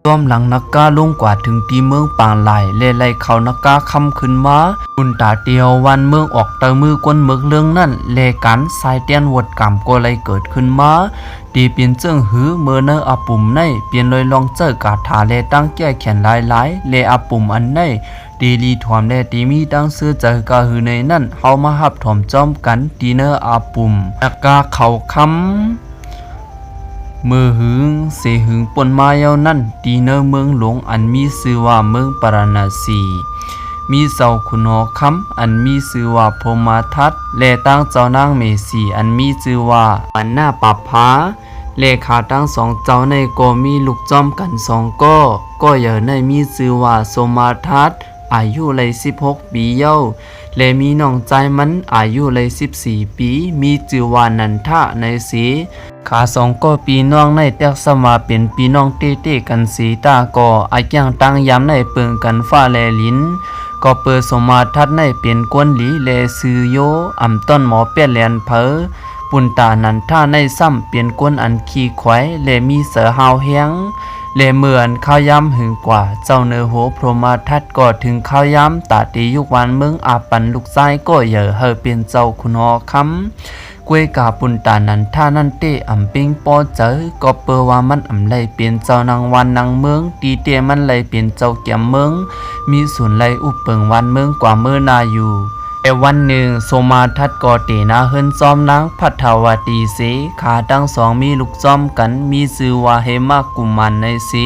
ต้อมหลังนักกาลงกว่าถึงตีเมืองปางไหลเลไลเขานักกาคำขึ้นมาบุญตาเตียววันเมืองออกเตอมือกวนเมืองเรื่องนั่นเลกันสายเตียนวดกรรมก็เลยเกิดขึ้นมาตีเปลี่ยนเจิ้งหือเมื่อเนออาปุ่มในเปลี่ยนเลยลองเจอกาถาเลตั้งแก้แขนหลายเลอาปุ่มอันในตีลีถวมแลตีมีตั้งซื้อเจอกาหือในนั่นเฮามาหับถมจอมกันตีเนออาปุ่มนักกาเขาคำมือหึงเสหึงปนมาเยานั่นตีเนอเมืองหลวงอันมีชื่อว่าเมืองปราณสีมีเจ้าขุนหอคำอันมีชื่อว่าพมาทัตและตั้งเจ้านางเมสีอันมีชื่อว่าปันหน้าปับพาเลขาตั้งสองเจ้าในก็มีลูกจอมกันสองก็อย่าในมีชื่อว่าสมาทัตอายุเลย16 ปีเย้าและมีน้องใจมันอายุเลย14 ปีมีชื่อว่านันทะในสีขาสองก็ปีน้องในแตกสมาเป็นปีน้องเต้กันสีตาก็อายังตั้งยามในเปิงกันฟ้าแลลิ้นก็เปิดสมาทัดในเป็นกวนหลีเลซือโยอำต้นหมอเปียแลนเพอปุ่นตานันท่าในซ้ำเปลี่ยนกวนอันขี้ควายเลมีเสือหาวเฮียงเลเหมือนข้าวยำหึงกว่าเจ้าเนื้อโหพรหมาทัดก็ถึงข้าวยำตาตียุกวันเมืองอาปันลูกชายก็เหย่อเฮอเป็นเจ้าคุณหอคำกวยกาปุ่นตานันท่านั่นเตอำปิงปอเจอก็เปอว่ามันอำไลเปลี่ยนเจ้านางวันนางเมืองตีเตมันไลเปลี่ยนเจ้าแก่เมืองมีส่วนไลอุปเปิงวันเมืองกว่าเมื่อนาอยู่แต่วันหนึ่งโสมาทัดกอเตนาเฮินจอมนางพัทวตีเสขาทั้งสองมีลูกจอมกันมีชื่อว่าเฮมากุมันในสี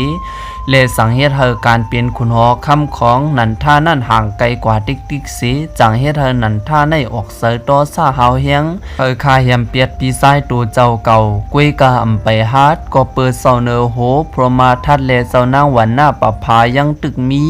และสังเฮตเฮอการเปลี่ยนขุนหอคำของนันท่านั่นห่างไกลกว่าติ๊กสีจังเฮตเฮอนันท่าในออกเสยต่อซาหาวเฮียงเฮอคาเฮียมเปียดปีซ้ายตัวเจ้าเก่ากวยกาอำไปฮาดก็เปิดเสาเนอโหพรหมาทัดและเสานางวันหน้าปะพายังตึกมี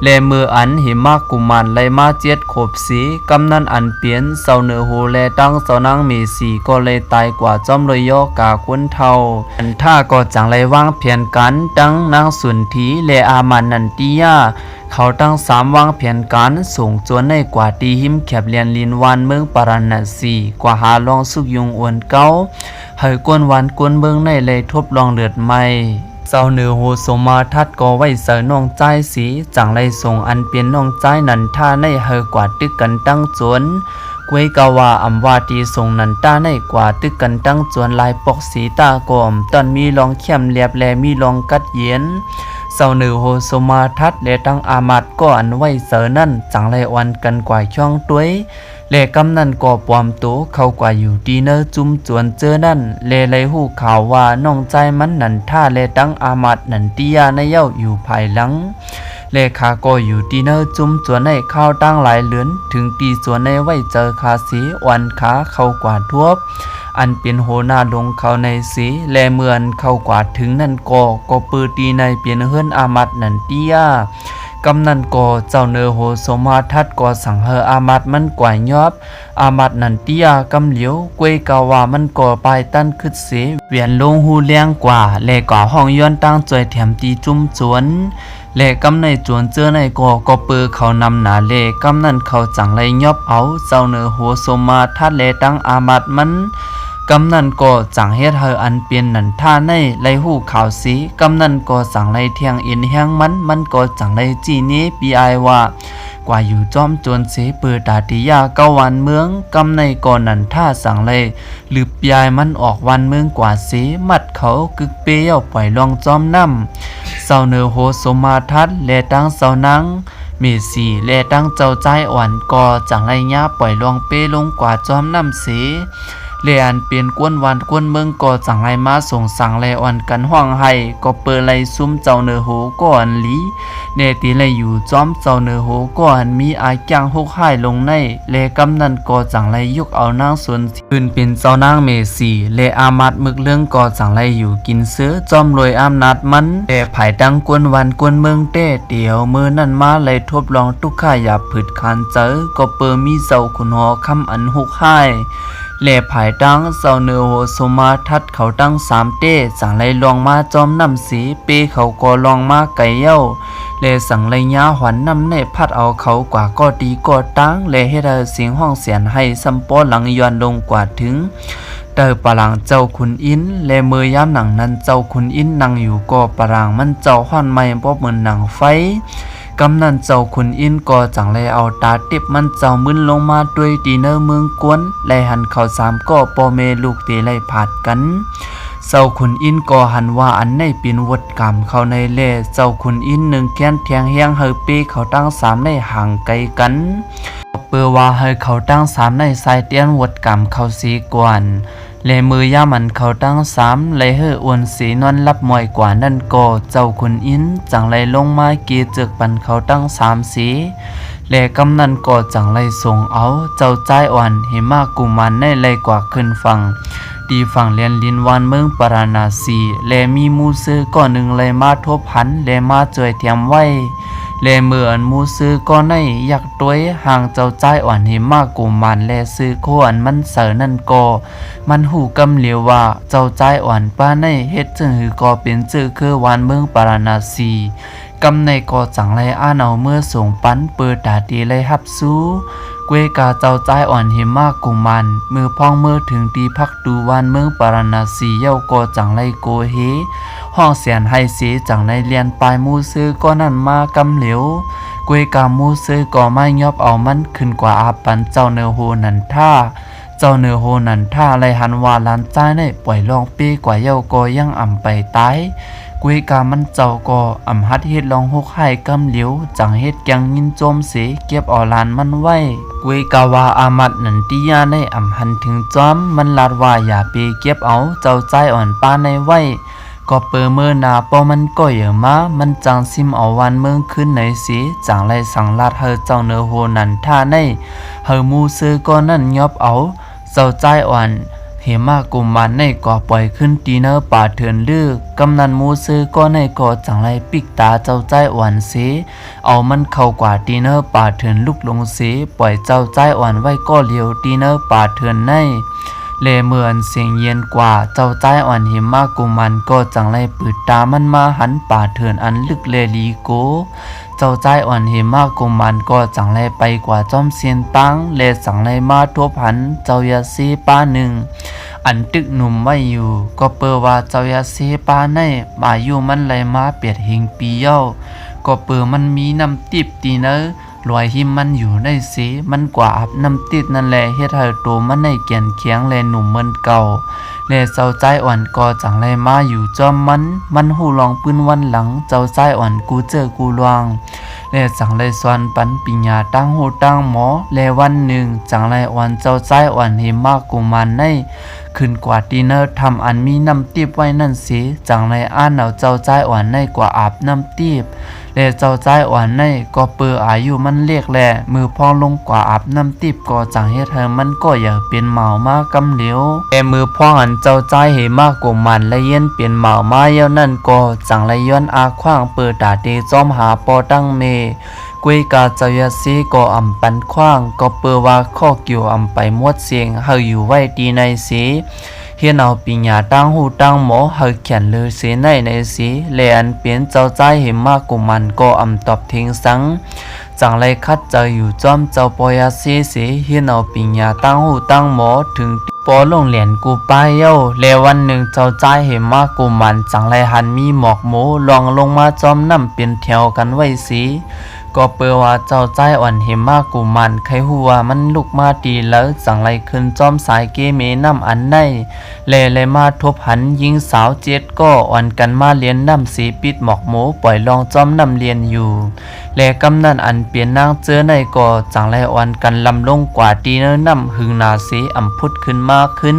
และมืออันหิมากกุมารไลมาเจ็ดขบสีกำนันอันเปลี่ยนเสาเนือโหและตั้งเสานางเมสีก็เลยตายกว่าจอมเลยย่อกาควนเทาอันท่าก็จังไลวางเพียนกันตั้งนางสุนทีและอามันนันติยาเขาตั้ง3วางเพียนกันส่งจวนในกว่าตีหิมแคบเลียนลินวันเมืองปราณสีกว่าหาลองสุกยุงอวนเก้าเฮกวนวันกวนเมืองในเลยทบลองเลือดไม่เจ้าเนือโหสมาทัดก็ไว้เสน้องใจสีจังไรส่งอันเปลี่ยนน้องใจนันท่าในเฮกว่าตึกกันตั้งจวนกวยกาวาอำวาตีส่งนันท่าในกว่าตึกกันตั้งจวนลายปกสีตากอมตอนมีลองเข้มเรียบแลมีลองกัดเย็นเจ้าเนือโหสมาทัดและตั้งอามัดก็อันไว้เสนั่นจังไรวันกันกว่าช่องต้วยและกำนันก็ปลอมตัวเข้ากว่าอยู่ดีเนอจุ่มจวนเจอนั่นเลเลยหูข่าวว่าน้องใจมันนันท่าเลตั้งอามัดนันติยาในเย้าอยู่ภายหลังเลขาก็อยู่ดีเนอจุ่มจวนในข้าวตั้งหลายเหลือนถึงตีจวนในไว้เจอคาสีวันขาเข้ากว่าทวบอันเป็นโหนาลงเขาในสีและเมือนเข้ากว่าถึงนั่นก็ปืนตีในเปลี่ยนเฮือนอามัดนันติยากำนันก่อเจ้าเนอโหสมาทัดก่อสังเฮออามัดมันกว่ายอบอามัดนันติยากำเหลียวกวยกาวามันก่อปลายตั้นคึดเสเวียนลงหูเลี้ยงกว่าและก่อห้องย้อนตั้งจอยแถมตีจุ่มจวนและกำในจวนเจอในก็เปือเขานำหนาเลกำนันเขาจังไรยอบเอาเจ้าเนอโหสมาทัดและตั้งอามัดมันกำนันก็จังเฮ็ดเฮออันเปลี่ยนนันท่าในไลหูข่าวสีกำนันก็สั่งไลเทียงเอ็นแห้งมันก็จังไลจีนี้ปีไอว่ากว่าอยู่จอมจวนเสเปิดตาติยาเก้าวันเมืองกำในก่อนนันท่าสั่งไลหรือปีไอมันออกวันเมืองกว่าเสมัดเขากึกเปรี้ยวปล่อยลองจอมน้ำเสาเนอโหสมาทัดและตั้งเสานังเมสีและตั้งเจ้าใจอ่อนก็จังไรญาปล่อยลองเปลงกว่าจอมน้ำเสเลอันเปลี่ยนกวนวันกวนเมืองก็จังไรมาส่งสั่งไลอ่อนกันห้องให้ก็เปิดไลซุ่มเจ้าเนอโหก่อนหลีเนติไลอยู่จอมเจ้าเนอโหก่อนมีอาจังหกให้ลงในเลกำนันก็จังไรยุกเอานางส่วนขึ้นเป็นเจ้านางเมสีเลอามัดมึกเรื่องก็จังไรอยู่กินเสื้อจอมรวยอำนาจมันแต่ภายดังกวนวันกวนเมืองเต้เดียวมือนั่นมาเลยทบลองทุกข้าอย่าผืดคันเจอก็เปิดมีเจ้าขุนหอคำอันหกให้และภายตั้งเสาเนอโหสมาทัดเขาตั้ง3เต้สั่งไลลองมาจอมน้ำสีเปเขาก็ลองมาไก่เย้าและสั่งไลยาหวันน้ำในพัดเอาเขากว่าก็ดีก็ตั้งและให้เธอเสียงห้องเสียนให้ซัมปอหลังย้อนลงกว่าถึง เตอปรังเจ้าขุนอินเลมือยามหนังนั้นเจ้าขุนอินนั่งอยู่ก็ปรังมันเจ้าห้อนไม่บ่เหมือนหนังไฟกำนันเจ้าขุนอินก็จังเลยเอาตาติบมันเจ้ามึนลงมาด้วยดีเนอร์เมืองกวนไล่หันเขาสามก็ปอเมลูกตีไล่ผาดกันเจ้าขุนอินก็หันว่าอันในปีนวดกรรมเขาในเล่เจ้าขุนอินหนึ่งแค้นเทียงเฮียงเฮอปีเขาตั้งสามในห่างไกลกันเปือว่าเฮอเขาตั้งสามในสายเตียนวดกรรมเขาสีกวนเลมือย่ามันเขาตั้งสามเลยเฮออ้วนสีนอนรับมวยกว่านั่นก็เจ้าขุนอินจังเลยลงมากีเจือกปันเขาตั้งสามสีเลกำนันก็จังเลยส่งเอาเจ้าใจอ่อนเฮมากุมันในเลยกว่าขึ้นฟังดีฝั่งเลียนลินวานเมืองปราณาสีเลมีมูซื้อก้อนหนึ่งเลยมาทบหันเลมาจวยเทียมไว้เลเมือนมูซื้อก้อนในอยากต้วยห่างเจ้าใจอ่อนเฮมากุมันเลซื้อโคอันมันเสอนั่นก็มันหูกำเหลียวว่าเจ้าใจอ่อนป้าในเฮ็ดจึงหือก็เป็นจื้อคือวานเมืองปราณาสีกำในก็จังเลยอ่านเอาเมื่อส่งปันเปิดตาดีเลยฮับสู้เกวกาเจ้าใจอ่อนเฮมากุมันมือพองเมื่อถึงตีพักดูวานเมืองปราณาสีเย้าก็จังเลยโกเฮห้องเสียนให้สีจังในเรียนปลายมูซื้อก็นั่นมากำเหลียวเกวกามูซื้อก็ไม่ยอบเอามันขึ้นกว่าอาปันเจ้าเนโฮนันท่าเจ้าเนโฮนันท่าเลยหันว่าลานใจในปล่อยลองปีกว่าเย้าก็ยังอ่ำไปตายเกวกามันเจ้าก็อ่ำฮัดเฮ็ดลองหกให้กำเหลียวจังเฮ็ดแกงยินโจมเสเก็บเอาลานมันไว้เกวกาวาอามัดนันติยาในอ่ำหันถึงจอมมันลาดว่าอย่าไปเก็บเอาเจ้าใจอ่อนป้าในไว้ก็เปิดเมื่อนาปอมันก็เยอะมามันจังซิมเอาวันเมืองขึ้นไหนสิจังไรสั่งลาดเฮอเจ้าเนโฮนันท่าในเฮอมูซื้อก็นั่นยอบเอาเจ้าใจอ่อนเฮมากุมมันในก่อปล่อยขึ้นตีเนอร์ป่าเถื่อนลือกำนันมูซื้อก็ในก่อจังไรปิกตาเจ้าใจอ่อนเสเอามันเข้ากว่าตีเนอร์ป่าเถื่อนลุกลงเสปล่อยเจ้าใจอ่อนไว้ก็เลียวตีเนอร์ป่าเถื่อนในเลเมือนเสียงเย็นกว่าเจ้าใจอ่อนหิมากุมันก็จังไรปืดตามันมาหันป่าเถื่อนอันลึกเลลีโกเจ้าใจอ่อนหิมากุมันก็จังไรไปกว่าจอมเซียนตั้งเลจังไรมาทบหันเจ้ายาซีป้าหนึ่งอันตึกหนุ่มไม่อยู่ก็เปิดว่าเจ้ายาซีป้าในมาอยู่มันไหลมาเปียดหิงปีเย้าก็เปิดมันมีน้ำติบตีเนอลอยหิมมันอยู่ในสีมันกว่าอาบน้ำติดนั่นแหละเฮ็ดให้ตัวมันในเกียนเคียงแลหนุ่มเหมือนเก่าแลเจ้าใจอ่อนก็จังไรมาอยู่จอมมันหูลองปืนวันหลังเจ้าใจอ่อนกูเจอกูลวงแลจังไรสวนปันปิญญาตั้งหูตั้งหมอแลวันหนึ่งจังไรอ่อนเจ้าใจอ่อนเฮมากกุมันในขึ้นกว่าดีเนอร์ทำอันมีน้ำติบไว้นั่นสิจังไรอ่านเอาเจ้าใจอ่อนในกว่าอาบน้ำติบและเจ้าใจอ่อนในก็เปืออายุมันเรียกแลมือพองลงกว่าอาบน้ำติบก็จังเฮ็ดเธอมันก็อย่าเป็นเมามากำเหลียวแต่มือพองอันเจ้าใจเหมากกว่ามันและเย็นเปลี่ยนเมามาเย้านั่นก็จังไรย้อนอาขว้างเปิดตาเดจอมหาปอตั้งเมกุยกาเจ้ายาซีก็อ่ำปันขว้างก็เปือว่าข้อเกี่ยวอ่ำไปมดเสียงเฮาอยู่ไว้ดีในสีเฮียนเอาปิญญาตั้งหูตั้งหมอเฮาเขียนเลยเสในสีแลอันเปลี่ยนเจ้าใจเห็นมากกุมันก็อ่ำตอบทิ้งสังจังไรคัดเจออยู่จอมเจ้าปอยาซีเสเฮียนเอาปิญญาตั้งหูตั้งหมอถึงปอลงเหรียญกูป้ายเย้าแลวันหนึ่งเจ้าใจเห็นมากกุมันจังไรหันมีหมอกหมูลองลงมาจอมน้ำเป็นแถวกันไว้สีก็เปิดว่าเจ้าใจอ่อนเห็นมากกูมันใครหัวมันลุกมาดีแล้วจังไรขึ้นจอมสายเกเมน้ำอันในเลยมาทบหันยิงสาวเจ็ดก็อ่อนกันมาเลียนน้ำสีปิดหมอกหมูปล่อยลองจอมน้ำเลียนอยู่กำนันอันเปลี่ยนนางเจอในก็จังไรอ่อนกันลำลงกว่าดีเนื้อน้ำหึงนาสีอ่ำพุดขึ้นมากขึ้น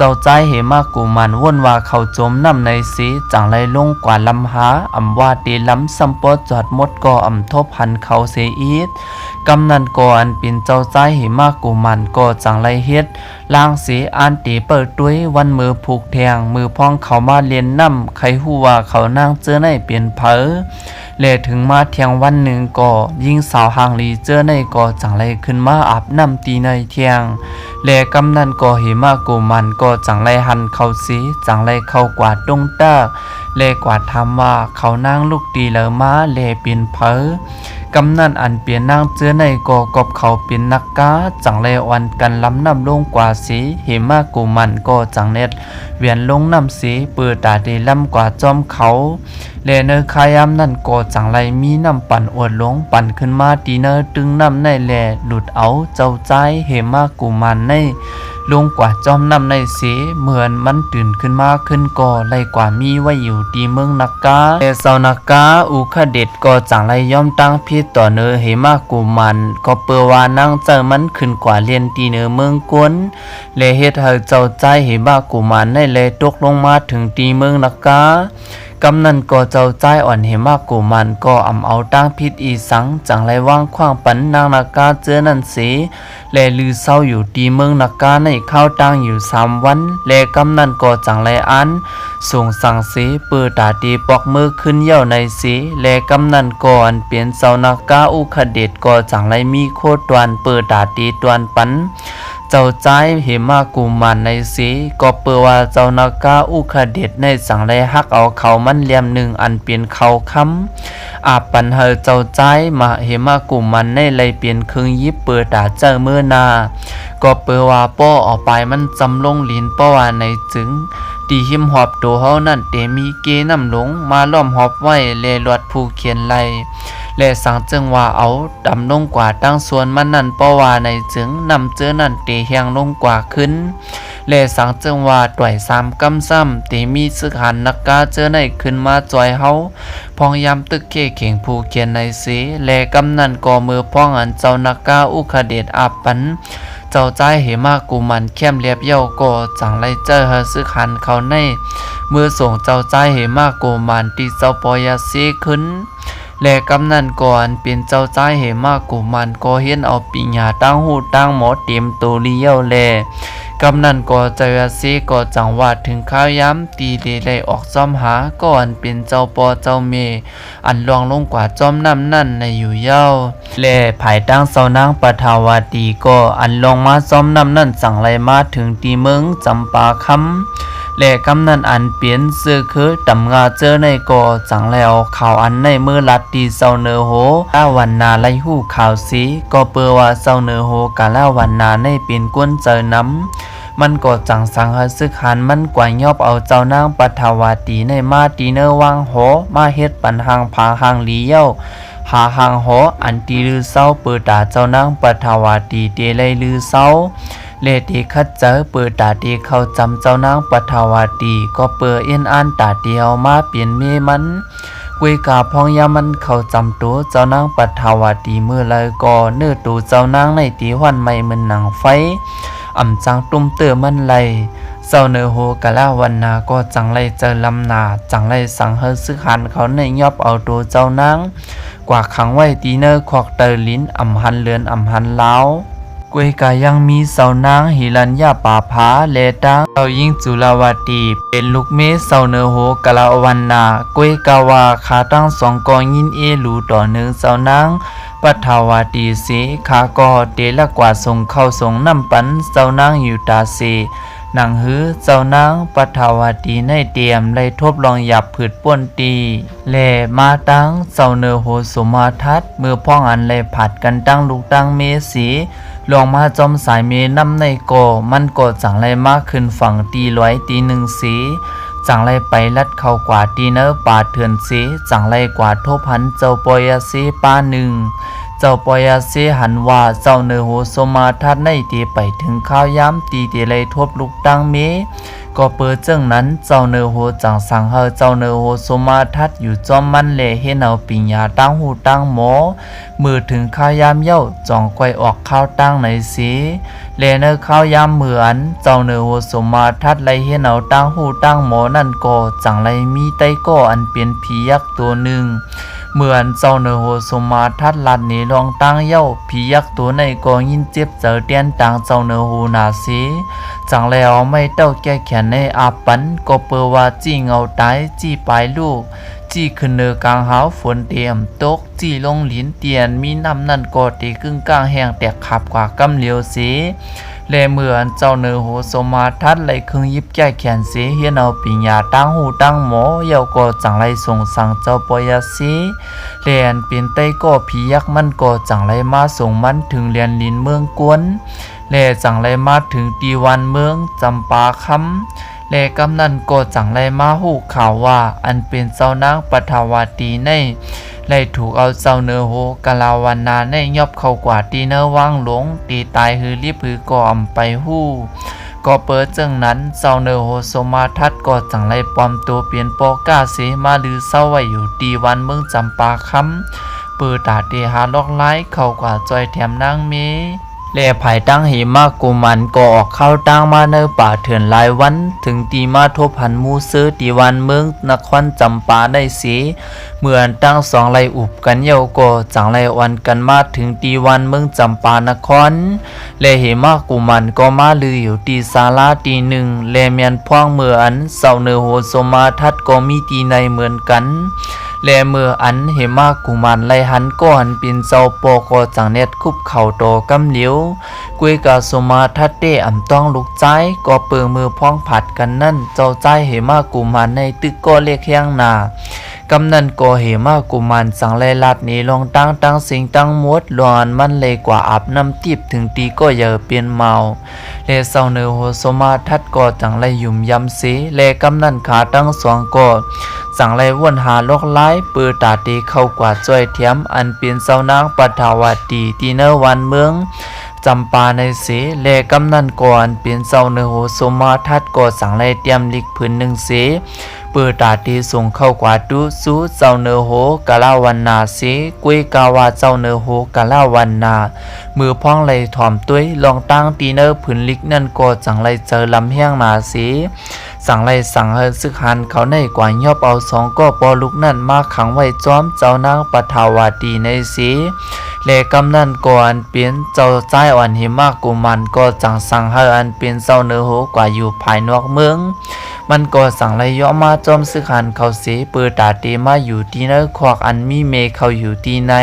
เจ้าใจเหมากูมันว่นว่าเขาจมน้ำในสีจังไรลงกว่าลำหาอำว่าตีล้ำซัมปอจอดมดก็อำทบหันเขาเสียอีดกำนันก่อนเป็นเจ้าใจเหมากูมันก็จังไรเฮ็ดล่างสีอันตีเปิดด้วยวันมือผูกแทงมือพองเขามาเลียนน้ำใครหัวเขานั่งเจอในเปลี่ยนเผอถึงมาเที่ยงวันหนึ่งก็ยิงสาวหางลีเจอในก็จังไรขึ้นมาอาบน้ำตีในเที่ยงกำนันก็เหมากูมันก็จังไรหันเขาสีจังไรเข้ากว่าดงตาก เลกว่าทำว่าเขานางลูกตีเหลอมาเลเปลี่ยนเผอกำนันอันเปลี่ยนนางเจือในก่อกบเขาเป็นนักกาจังเลวันกันล้ำน้ำลงกว่าสีเหมากูมันก็จังเน็ดเวียนลงน้ำสีเปิดตาดีล้ำกว่าจอมเขาเลเนอคายามนั่นก็จังไรมีน้ำปั่นอวดลงปั่นขึ้นมาตีเนอตึงน้ำในแลหลุดเอาเจ้าใจเหมากูมันในลงกว่าจอมน้ำในสีเหมือนมันตื่นขึ้นมาขึ้นก่อไรกว่ามีไว้อยู่ตีเมืองนักกาเลเซานักกาอุคเด็ดก็จังไรย่อมตั้งพิษต่อเนอเหมากูมันก็เปวานั่งเจอมันขึ้นกว่าเรียนตีเนอเมืองกวนเลเฮ็ดให้เจ้าใจเหมากูมันในเลตกลงมาถึงตีเมืองนักกากำนันก็เจ้าใจอ่อนเหมากูมันก็เอาตั้งพิษอีสังจังไรว่างขว้างปันนางนักกาเจอนั่นสีและลือเศร้าอยู่ตีเมืองนักกาในข้าวตั้งอยู่3 วันและกำนันก็จังไรอันส่งสั่งสีเปิดตาตีปอกมือขึ้นเย่าในสีและกำนันก่อนเปลี่ยนเสานักกาอุคเดชก็จังไรมีโคตรวนเปิดตาตีตวนปันเจ้าใจเหมากูมันในสีก็เปิดว่าเจ้านักกาอุคเดชในสังไรฮักเอาเขามันเลี่ยมหนึ่งอันเปลี่ยนเขาค้ำอาปันเฮเจ้าใจมาเหมากูมันในเลยเปลี่ยนครึ่งยิบเปิดตาเจอเมื่อนาก็เปิดว่าป้อออกไปมันจำลงลิ้นป้อว่าในจึงตีหิมหอบตัวเฮานั่นเตมีเกน้ำหลงมาล้อมหอบไว้เลลวดผู้เขียนไลและสังจึงว่าเอาดำลงกว่าตั้งส่วนมันนั่นป้อว่าในจึงนำเจอนั่นเตเฮียงลงกว่าขึ้นและสังจึงว่าต่วย3 กำซ้ำเตมีสึกหันนักกาเจอในขึ้นมาจอยเฮาพองยามตึกเข่งผู้เขียนในสีและกำนันก่อมือพ้องอันเจ้านักกาอุคเดชอาปันเจ้าใจเหมากูมันเข้มเรียบเย้าก็จังไรเจอเฮซึกหันเขาในเมื่อส่งเจ้าใจเหมากูมันตีเจ้าปอยาซีขึ้นและกำนันก่อนเป็นเจ้าใจเหมากูมันก็เห็นเอาปิญญาตั้งหูตั้งหมอเตรียมตัวเลี้ยวแลกำนันก็เจ้าซีก็จังว่าถึงข้าวย้ำตีเดได้ออกซ้อมหาก่อนเป็นเจ้าปอเจ้าเมอันลองลงกว่าจอมน้ำนั่นในอยู่เย้าและภายตั้งเสานางปฐาวาตีก็อันลองมาซ้อมน้ำนั่นสั่งไรมาถึงตีเมืองจำปาคำและกำนันอันเปลี่ยนเสื้อคือตำงาเจอในก่อจังแล้วข่าวอันในมือลัดตีเสาเนอโหกาวันนาไลหูข่าวสีก็เปว่าเสาเนอโหกาลาวันนาในเป็นก้นเจอน้ำมันก็จังสังหซึกหันมันกว่ายอบเอาเจ้านางปฐาวาตีในมาตีเนอวางโหมาเฮ็ดปันหางผาหางลีเย้าหาหางโหอันตีลือเศร้าเปิดตาเจ้านางปฐาวาตีเตเลยลือเศร้าเลตีคัดเจอเปิดตาตีเข้าจำเจ้านางปฐาวาตีก็เปิดเอ็นอันตาเดียวมาเปลี่ยนเมมันเวกาพองยามันเข้าจำตัวเจ้านางปฐาวาตีเมื่อไรก็เนื้อตัวเจ้านางในตีหวันไม่เหมือนหนังไฟจังตุ้มเตอมันไหลเจ้าเนอโฮกะลาวันนาก็จังไรเจอลำนาจังไรสังเฮซึกหันเขาในยอบเอาตัวเจ้านางกว่าขังไว้ตีเนอควักเตอลิ้นหันเลือนหันเล้ากวยกายังมีเสานางหิรัญญาป่าผาเลตังเจ้ายิ่งจุลาวตีเป็นลูกเมเสาเนอโฮกะลาวันนากวยกาวาขาตั้ง2 กองยินเอหลูต่อเนือเสานางปัทาวาตีสีขาก็เตละกว่าส่งเข้าส่งน้ำปันเจ้านางอยู่ตาสีนางหือเจ้านางปัทาวาตีในเตรียมเลยทบลองหยับผืดป้วนตีแล่มาตั้งเจ้าเนอโหสมาทัดเมื่อพ้องอันเลยผัดกันตั้งลูกตั้งเมสีลองมาจอมสายเมน้ำในก่อมันก็จังไรมากขึ้นฝั่งตีร้อยตี1 สีจังไรไปลัดเข้ากว่าตีเนอป่าเถื่อนสีจังไรกว่าทบหันเจ้าปอยาสีป้า1เจ้าปอยาสีหันว่าเจ้าเนอโหสมาทัดในตีไปถึงข้าวย้ำตีเลยทบลูกตั้งเมก็เปิดเจ้งนั้นเจ้าเนอโหจังสังเฮเจ้าเนอโหสมาทัดอยู่จอมมันเลเฮนเอาปิญญาตั้งหูตั้งหมอมือถึงข้าวยามเย้าจ่องไกวออกข้าวตั้งในสีเลเนอข้าวยามเหมือนเจ้าเนอโหสมาทัดไลเฮนเอาตั้งหูตั้งหมอนั่นก็จังไรมีไตก็อันเป็นผียักษ์ตัวหนึ่งเหมือนเจ้าเนอโหสมาทัดลัดนี้ลองตั้งเย้าผียักษ์ตัวในก็ยินเจ็บเจอเตียนต่างเจ้าเนอโหนาสีจังแล้วไม่เต้าแก้แขนในอาปันก็เปว่าจี้เงาตายจี้ปลายลูกจี้ขึ้นเนอกลางหาวฝนเตรียมตกจี้ลงลิ้นเตียนมีน้ำนั่นก็ตีกึ่งกลางแห้งแตกขับกว่ากำเหลียวสี เลเมื่ออันเจ้าเนื้อโหสมาทัดไหลครึ่งยิบแก้แขนเสียเฮียนเอาปิญญาตั้งหูตั้งหมอเยาก็จังไรส่งสั่งเจ้าปอยาสีเลียนเป็นไต้ก็ผียักษ์มันก็จังไรมาส่งมันถึงเรียนลินเมืองกวนเลจังไรมาถึงตีวันเมืองจำปาคำและกำนันก็จังไรมาหูข่าวว่าอันเป็นเจ้านางปฐาวตีในไล่ถูกเอาเจ้าเนอโหกะลาวันนาในยอบเข้ากว่าตีเนอว่างหลงตีตายฮือรีบฮือก็อำไปหู้ก็เปิดจังนั้นเจ้าเนอโหสมาทัดก็จังไรปลอมตัวเปลี่ยนปอกาเสมาลือเศร้าไว้อยู่ตีวันเมืองจำปาคำเปิดตาเตหาลอกไล่เข้ากว่าจอยแถมนางเมเล่ภายตั้งหิมากุมันก็ออกเข้าตั้งมาเนอป่าเถื่อนหลายวันถึงตีมาทบหันมูซื้อตีวันเมืองนครจำปาได้สีเหมือนตั้งสองไลอุบกันเยาก็จังไลวันกันมาถึงตีวันเมืองจำปานครเล่หิมากุมันก็มาลืออยู่ตีศาลาตีหนึ่งเล่เมียนพ่วงเมื่ออันเสาเนอโหสมาทัดก็มีตีในเหมือนกันและเมื่ออันเหมากุมารไลหันก้อนปินเจ้าปอกอจังเน็ดคุบเข่าโตกำเหลียวกุยกาสมาทัดเตอ่ำต้องลุกใจก็เปิงมือพ้องผัดกันนั่นเจ้าใจเหมากุมารในตึกก็เรียกแข้งนากำนันก็เหมากุมารสังไลลัดนี้ลองตั้งสิ่งตั้งมดลอนมันเลยกว่าอาบน้ำทิพถึงตีก็อย่าเปลี่ยนเมาเลเศร้าเนื้อโหสมาทัดก็จังไลยุ่มยำสีเลกำนันขาตั้งสองก็สังไลวนหาลอกไล่ปือตาตีเข้ากว่าจ้อยเทียมอันเป็นเศร้านางปฐาวตีตีเนวันเมืองจำปาในเสเลกำนันก่อนเป็นเศร้าเนื้อโหสมาทัดก็สังไลเตรียมลิกผืนหนึ่งเสปือตาตีส่งเข้ากว่าดูสู้เจ้าเนื้อโหกะลาวันนาเสกุยกาวาเจ้าเนื้อโหกะลาวันนามือพ้องไหลถ่อมตุ้ยลองตั้งตีเนอผืนลิกนั่นก็จังไลเจอลำเฮียงนาเสสั่งไล่สั่งเฮซึกหันเขาในกว่ายอบเอาสองก็ปอลุกนั่นมาขังไว้จอมเจ้านางปฐาวตีในสีเลกำนั่นก่อนเปลี่ยนเจ้าใจอ่อนหิมากกุมันก็จังสั่งเฮอันเป็นเจ้าเนื้อโหกว่าอยู่ภายนอกเมืองมันก็สั่งไล่ย่อมาจอมซึกหันเขาเสียปือตาตีมาอยู่ที่เนื้อควักอันมีเมเขาอยู่ที่ใน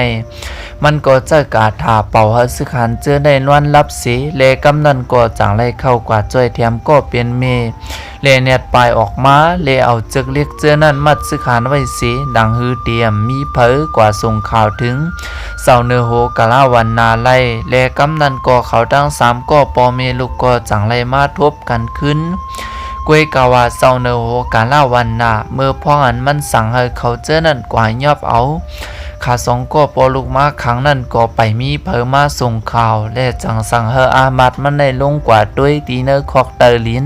มันก็จะกาถาเป่าเฮซึกหันเจอได้นวลรับสีเลกำนั่นก็จังไล่เข้ากว่าจ้อยเทียมก็เป็นเมเลเน็ตปลายออกมาเลเอาจึกเล็กเจอนั่นมัดซึกหันไว้สีดังฮือเตรียมมีเผอกว่าส่งข่าวถึงเสาเนื้อโหกะลาวันนาไล่เลกำนั่นก็เขาตั้งสามก็ปอเมลูกก็จังไล่มาทบกันขึ้นกวยกาวาเศร้าเนโหกาลาวันนาเมื่อพ่ออันมันสั่งให้เขาเจอนั่นกว่ายอบเอาขาสองก็ปอลูกมาครั้งนั่นก็ไปมีเผอมาส่งข่าวและจังสั่งให้อามัดมันได้ลงกว่าด้วยตีเนอคอกเตอร์ลิน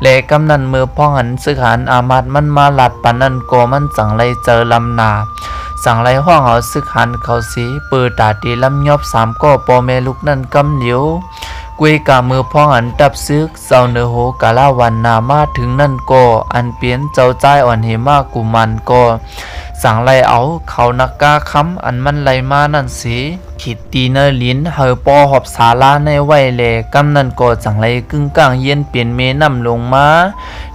และกำนันเมื่อพ่อหันสึกหันอามัดมันมาหลัดปันนั่นก็มันจังไรเจอลำนาสั่งไรห้องเอาสึกหันเขาสีปือตาตีลำยอบสามก็ปอเมลูกนั่นกำเหลียวกุยกามือพ้องอันดับซึกเจ้าเนโหกาลาวันนามาถึงนั่นก็อันเปลี่ยนเจ้าใจอ่อนเหมากุมันก็สั่งไล่เอาเขานักกาคำอันมันไล่มานั่นสิขิดตีเนลินเฮอปอหอบสาลาในไว้แลกำนั่นก็สั่งไล่กึ่งกลางเย็นเปลี่ยนเมนำลงมา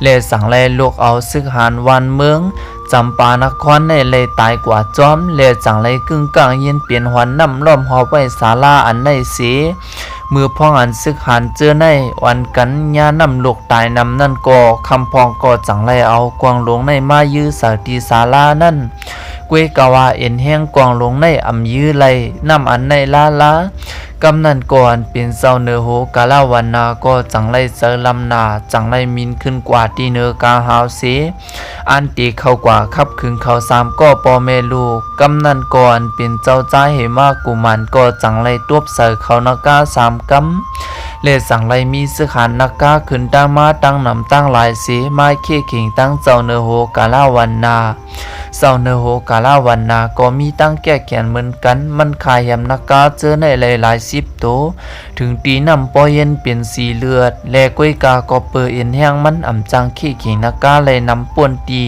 แลสั่งไล่ลูกเอาซึกหานวันเมืองจำปานครในเลยตายกว่าจอมแลจังไล่กึ่งกลางเย็นเปลี่ยนหวันน้ำล้อมหอบไว้ศาลาอันในสีมือพ้องอันซึกหันเจอในวันกันยานำลูกตายนำนั่นก็คำพองก็จังไล่เอากวางหลงในมายื้อสาตีศาลานั่นกุยกาวาเอ็นแห้งกวางหลงในอำยื้อไล่น้ำอันในลากำนันก่อนเป็นเจ้าเนื้อโหกาลาวันนาก็จังไล่เจอลำนาจังไล่มินขึ้นกว่าตีเนื้อกาหาวเสอันตีเข้ากว่าขับขึงเขาสามก็ปอเมลูกำนันก่อนเป็นเจ้าใจเหมากุมันก็จังไล่ตวบเสอเขานักกาสามกำเลสั่งไล่มีสึกหันนักกาขึ้นตั้งมาตั้งนำตั้งหลายเสมาเคี่ยขิงตั้งเจ้าเนื้อโหกาลาวันนาเจ้าเนื้อโหกาลาวันนาก็มีตั้งแก้แขนเหมือนกันมันขายยำนักกาเจอในหลายสิบโตถึงตีนำปอเย็นเปลี่ยนสีเลือดแลกวยกาก็เปิดเอ็นแห้งมันอ่ำจังขี้ขิงนักกาเลยนำป่วนตี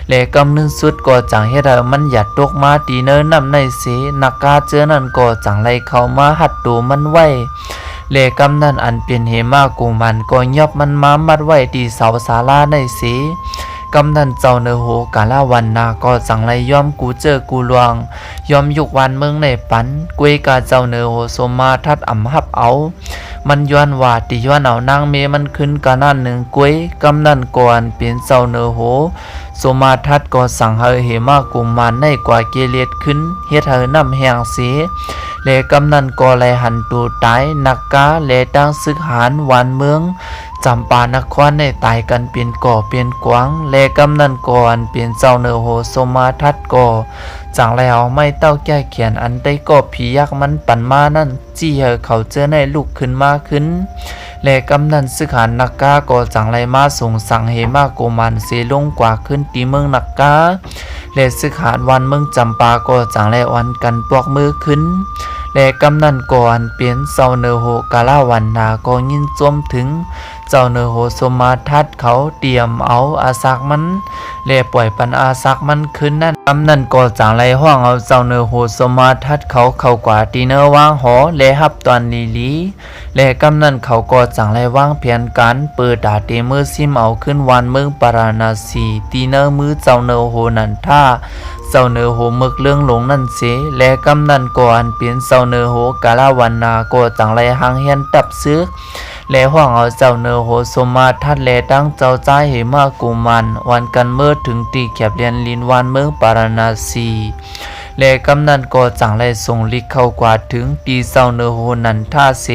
แลกำนึงสุดก็จังเฮ็ดให้มันหยัดตกมาตีเนินนำในเสนักกาเจอนั่นก็จังไล่เข้ามาหัดตัวมันไว้เลกำนั่นอันเป็นเหมากุมันก็ยอบมันมามัดไว้ที่เสาศาลาในเส กำนันเจ้าเนอโหกาลาวันนาก็จังไรย่อมกูเจอกูลวงย่อมยุกวันเมืองในปันกวยกาเจ้าเนอโหสมมาทัดอ่ำหับเอามันย้อนว่าติย้อนเอานางเมมันขึ้นกานั่นหนึ่งกวยกำนันก่อนเปลี่ยนเจ้าเนอโหสมมาทัดก็สั่งเฮเหมากุมารในกว่าเกเลียดขึ้นเฮ็ดเฮน้ำแหงเสียเลกำนันก็ไลหันตูตายนักกาเลตั้งซึกหานหวานเมืองจำปานครในตายกันเปลี่ยนก่อเปลี่ยนกวางเลกำนันก่อนเปลี่ยนเจ้าเนอโหสมมาทัดก่อจังแล้วไม่เต้าแก้เขียนอันได้ก็ผียักษ์มันปั่นมานั่นจี้เฮเขาเจอในลูกขึ้นมาขึ้นและกำนันซึกหานนักกาก็จังไรมาส่งสั่งเหมาโกมันเสลงกว่าขึ้นตีเมืองนักกาและซึกหานวันเมืองจำปาก็จังไรวันกันปลอกมือขึ้นและกำนันก่อนเปลี่ยนเจ้าเนอโหกาลาวันนาก็ยินจมถึงเจ้าเนอโหสมาทัดเขาเตรียมเอาอาซักมันและปล่อยปันอาซักมันขึ้นนั่นกำนันก็จังไรห้องเอาเจ้าเนอโหสมาทัดเขาเข้ากว่าตีเนอวางหอและฮับตอนลีและกำนันเขาก็จังไรวางแผนการเปิดดาเตมือซิมเอาขึ้นวันเมืองปาราณสีตีเนอมือเจ้าเนอโหนันท่าเจ้าเนอโหมึกเรื่องหลงนั่นเสและกำนันก่อนเปลี่ยนเจ้าเนอโหกาลาวันนาก็จังไรหางเฮียนตับซึกและห้องเอาเจ้าเนอโหสมาทัดและตั้งเจ้าใจเหมากุมันวันกันเมื่อถึงตีแคบเรียนลินวันเมืองปาราณสีและกำนันก็จังไรส่งลิกเข้ากว่าถึงตีเจ้าเนอโหนันท่าเส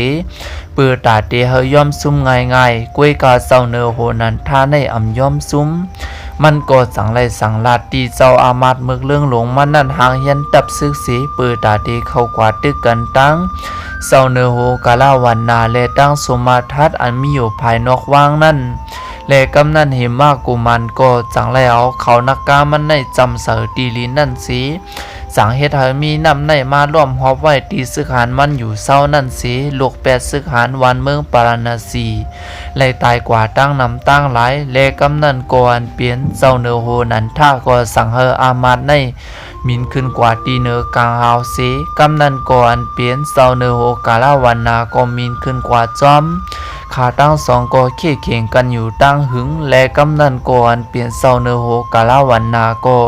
เปิดตาเตเฮย่อมซุ่มง่ายกวยกาเจ้าเนอโหนันท่าในอ่ำย่อมซุ่มมันก็สังไรสังลาดตีเจ้าอามาตเมือกเรื่องหลงมันนั่นหางเฮียนตับซึกสีเปิดตาเตเข้ากว่าตึกกันตั้งเจ้าเนอโหกาลาวันนาและตั้งสมาทัดอันมีอยู่ภายนอกว่างนั่นและกำนันเหมากุมันก็จังไรเอาเขานักกามันในจำเสอตีลินนั่นสีสังเฮ็ดให้มีน้ำในมาร่วมหอบไว้ตีซึกหานมันอยู่เศร้านั่นสีลูกแปดซึกหานวันเมืองปาราณสีไล่ตายกว่าตั้งนำตั้งหลายและกำนันก่อนเปลี่ยนเจ้าเนอโหนันท่าก็สั่งเฮอามาตในมินขึ้นกว่าตีเนอกลางหาวสีกำนันก่อนเปลี่ยนเจ้าเนอโหกาลาวันนาก็มินขึ้นกว่าจอมขาตั้งสองก็เขี่ยเข่งกันอยู่ตั้งหึงและกำนันก่อนเปลี่ยนเจ้าเนอโหกาลาวันนาก็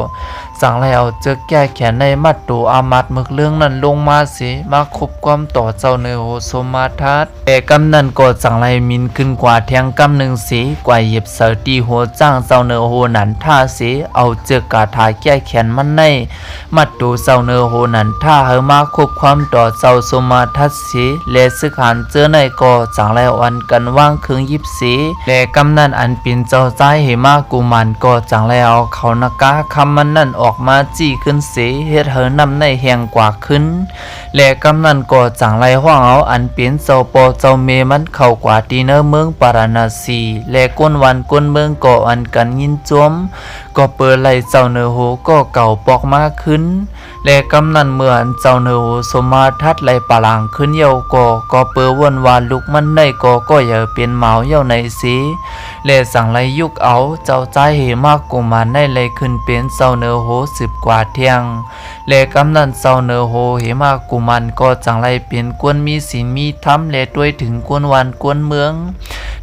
สั่งแล้วเจอแก้แขนในมัดตูอามัดมึกเรื่องนั้นลงมาสิมาคบความต่อเจ้าเนอโหสมาทัดแต่กำนันก็สั่งไรมินขึ้นกว่าแทงกำหนึ่งสีกว่าเหยียบเสอตีหัวจ้างเจ้าเนอโหนันท่าสีเอาเจอกาถาแก้แขนมันในมัดตูเจ้าเนอโหนันท่าเฮมาคบความต่อเจ้าสมาทัดสีและซึกหานเจอในก็สั่งไรวันกันว่างคืงยิบสีและกำนันอันเป็นเจ้าใจเหมากุมันก็สั่งไรเอาเขานักกาคำมันนั่นออกมาจี้ขึ้นเสเฮ็ดเฮนำในแหงกว่าขึ้นและกำนันก็จังไรห้องเอาอันเป็นเจ้าปอเจ้าเมมันเข้ากว่าตีเนอเมืองปาราณสีและก้นวันก้นเมืองก็อันกันยินจมก็เปิดไหลเจ้าเนอโหก็เก่าปอกมากขึ้นและกำนันเมื่ออันเจ้าเนอโหสมาทัดไหลปะลางขึ้นเยาก็เปิดวนวานลุกมันได้ก็อย่าเป็นเมาเยาในสีและสั่งไรยุกเอาเจ้าใจเหมากกุมารในไหลขึ้นเป็นเจ้าเนอโห10 กว่าเที่ยงและกำนันเจ้าเนอโหเหมากุมันก็จังไรเป็นกวนมีศีลมีธรรมและด้วยถึงกวนวันกวนเมือง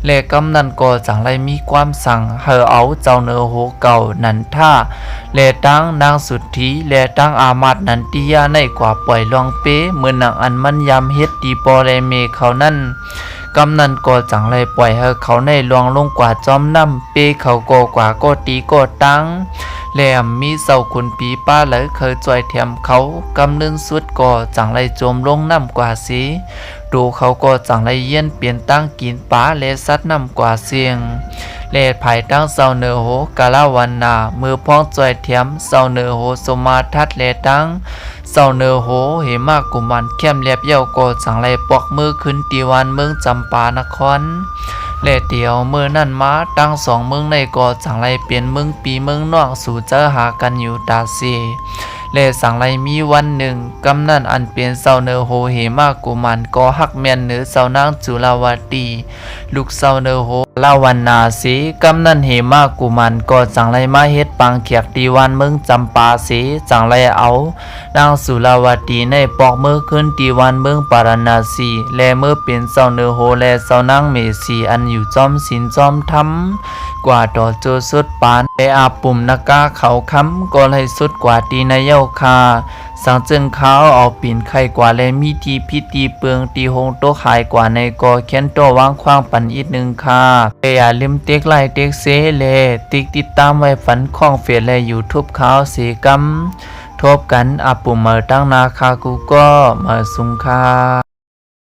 และกำนันก็จังไรมีความสั่งเฮอเอาเจ้าเนอโหเก่านันท่าและตั้งนางสุทธีและตั้งอามาตนันติยาในกว่าปล่อยลองเป้เมื่อนางอันมันยำเฮ็ดดีปอและเมเขานั่นกำนันก็จังไรปล่อยให้เขาในลวงลงกว่าจอมน้ำเป้เขาก็กว่าก็ตีก็ตั้งแหลมมีเสาคุณปีป้าเลยเคยจ่อยแถมเขากำเนินสุดก็จังไรโจมลงน้ำกว่าสีดูเขาก็จังไรเย็นเปลี่ยนตั้งกินป้าและซัดน้ำกว่าเสียงเลดภายตั้งเสาเนอโหกาลาวันนามือพ้องจ่อยแถมเสาเนอโหสมาทัดเลตั้งเสาเนอโหเหมากุมันเข้มเลียบเย้าก็จังไรปอกมือขึ้นตีวันเมืองจำปานครและเดียวเมื่อนั่นมาตั้ง2 เมืองในก็จังไรเปลี่ยนเมืองปีเมืองนอกสู่เจอหากันอยู่ตาเซและสังไรมีวันหนึ่งกำนันอันเป็นเสาเนอโหเหมากุมันก็หักแม่นเนือเสานางจุลาวตีลูกเสาเนอโหลาวันนาสีกำนันเหมากุมันก็จังไรมาเฮ็ดปังเขียกตีวันเมืองจำปาสีจังไรเอานางสุลาวตีในปอกมือขึ้นตีวันเมืองปาราณสีและเมื่อเป็นเสาเนอโหและเสานางเมสีอันอยู่จอมศีลจอมธรรม กว่าต่อโจสุดปานไปอาปุ่มนากาเขาค้ำก็เลยสุดกว่าตีนายเย้าคาสังจึงเขาเอาปีนไข่กว่าและมีทีพิตีเปืองตีหงโตขายกว่าในกอเขียนโตวางขว้างปันอีกหนึ่งค่ะไปอย่าลืมเต็กไลค์เต็กเซเลติ๊กติดตามไว้ฝันข้องเฟียและยูทูบเขาสีกำทบกันอาปุ่มมาตั้งนาคากูก็มาสุงค่ะ